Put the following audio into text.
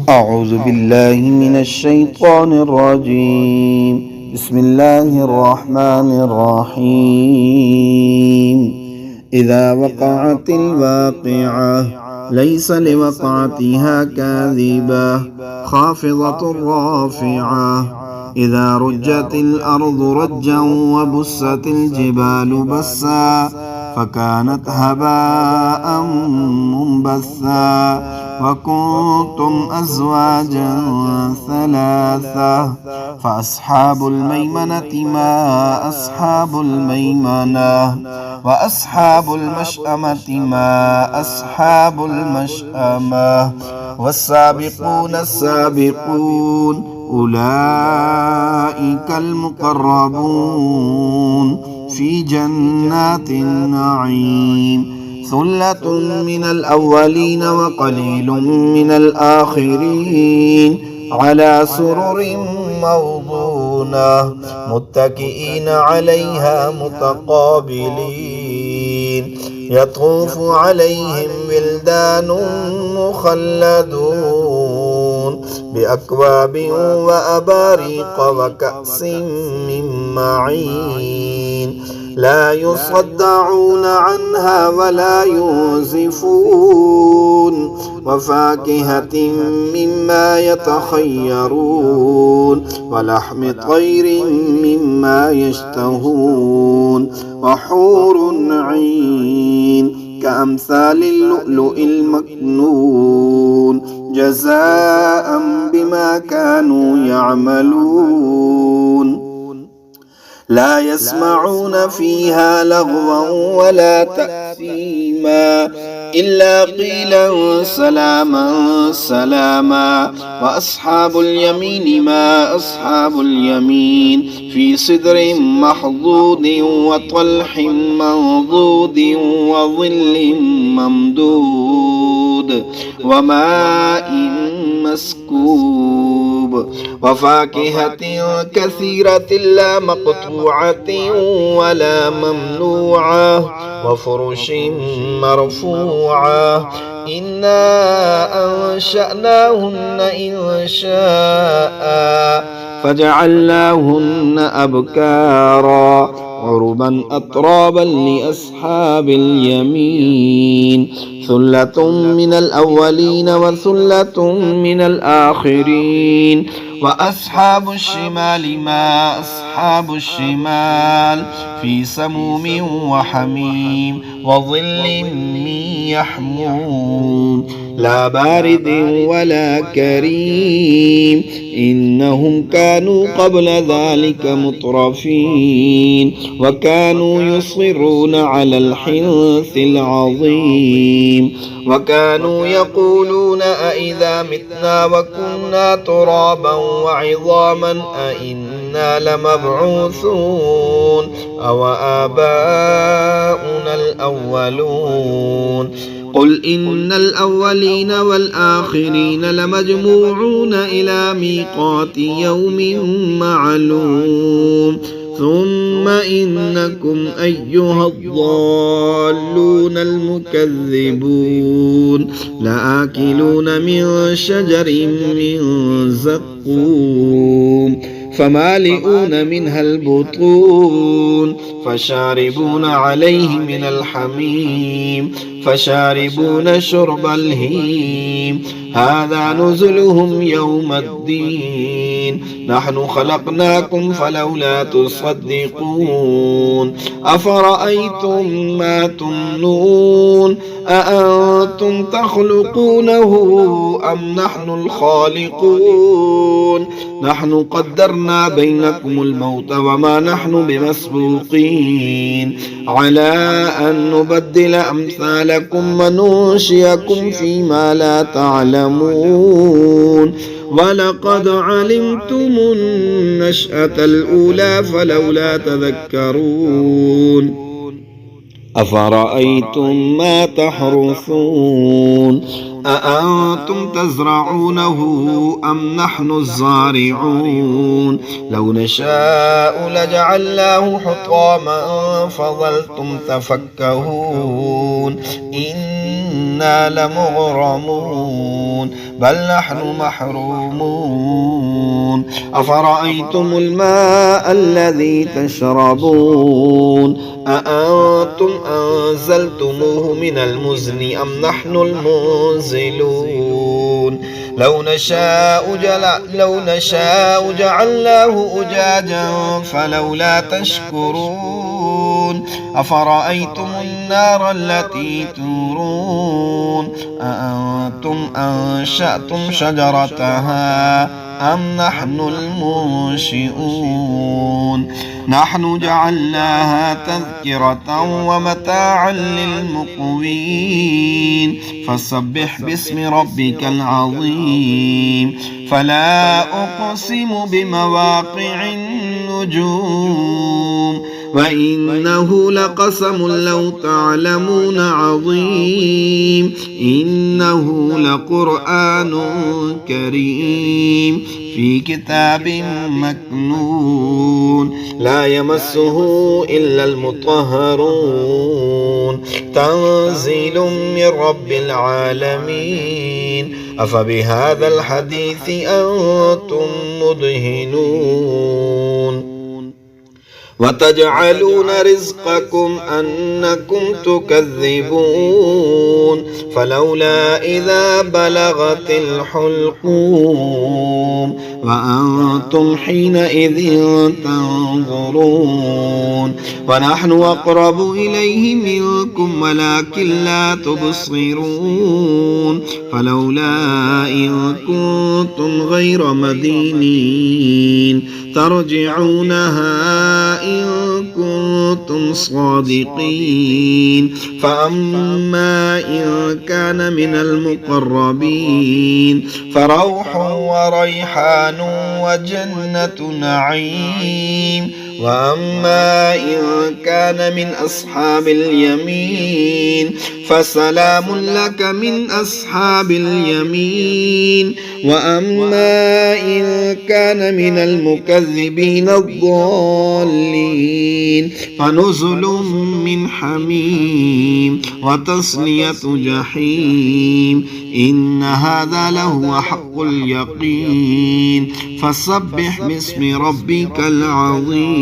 أعوذ بالله من الشيطان الرجيم. بسم الله الرحمن الرحيم. إذا وقعت الواقعة ليس لوقعتها كاذبة خافضة رافعة. إذا رجت الأرض رجا وبست الجبال بسا فكانت هباء منبثا وكنتم أزواجا ثلاثة فأصحاب الميمنة ما أصحاب الميمنة وأصحاب المشأمة ما أصحاب المشأمة والسابقون السابقون أولئك المقربون في جنات النعيم. ثلة من الأولين وقليل من الآخرين على سرر موضونة متكئين عليها متقابلين يطوف عليهم ولدان مخلدون بأكواب وأباريق وكأس من معين لا يصدعون عنها ولا ينزفون وفاكهة مما يتخيرون ولحم طير مما يشتهون وحور عين كأمثال اللؤلؤ المكنون جزاء بما كانوا يعملون. لا يسمعون فيها لغوا ولا تأثيما إلا قيلا سلاما سلاما. وأصحاب اليمين ما أصحاب اليمين في صدر محضود وطلح منضود وظل ممدود وماء مسكوب وفاكهة كثيرة لا مقطوعة ولا ممنوعة وفرش مرفوعة إنا أنشأناهن إنشاء فجعلناهن أبكارا عربا أترابا لأصحاب اليمين. ثلة من الأولين وثلة من الآخرين. وأصحاب الشمال ما أصحاب الشمال في سموم وحميم وظل من يحموم لا بارد ولا كريم إنهم كانوا قبل ذلك مترفين وكانوا يصرون على الحنث العظيم وكانوا يقولون أئذا متنا وكنا ترابا وعظاما أئنا لمبعوثون أو آباؤنا الأولون. قل إن الأولين والآخرين لمجموعون إلى ميقات يوم معلوم ثم إنكم أيها الضالون المكذبون لآكلون من شجر من زقوم فمالئون منها البطون فشاربون عليه من الحميم فشاربون شرب الهيم هذا نزلهم يوم الدين نحن خلقناكم فلولا تصدقون. أفرأيتم ما تمنون أأنتم تخلقونه أم نحن الخالقون نحن قدرنا بينكم الموت وما نحن بمسبوقين على أن نبدل أمثالكم وننشئكم فيما لا تعلمون ولقد علمتم النشأة الأولى فلولا تذكرون. أفرأيتم ما تحرثون أأنتم تزرعونه أم نحن الزارعون لو نشاء لجعلناه حطاما فظلتم تفكهون إنا لمغرمون بل نحن محرومون أفرأيتم الماء الذي تشربون أأنتم أنزلتموه من المزن أم نحن المنزلون لو نشاء جعلناه أجاجا فلولا تشكرون أفرأيتم النار التي تورون أأنتم أنشأتم شجرتها أم نحن المنشئون نحن جعلناها تذكرة ومتاعا للمقوين فسبح باسم ربك العظيم فلا أقسم بمواقع النجوم وإنه لقسم لو تعلمون عظيم إنه لقرآن كريم في كتاب مكنون لا يمسه إلا المطهرون تنزيل من رب العالمين أفبهذا الحديث أنتم مدهنون وتجعلون رزقكم أنكم تكذبون فلولا إذا بلغت الحلقوم وأنتم حينئذ تنظرون ونحن أقرب إليه منكم ولكن لا تبصرون فلولا إن كنتم غير مدينين ترجعونها إن كنتم صادقين فأما إن كان من المقربين فروح وريحان وجنة نعيم وأما إن كان من أصحاب اليمين فسلام لك من أصحاب اليمين وأما إن كان من المكذبين الضالين فنزل من حميم وتصلية جحيم إن هذا لهو حق اليقين فسبح باسم ربك العظيم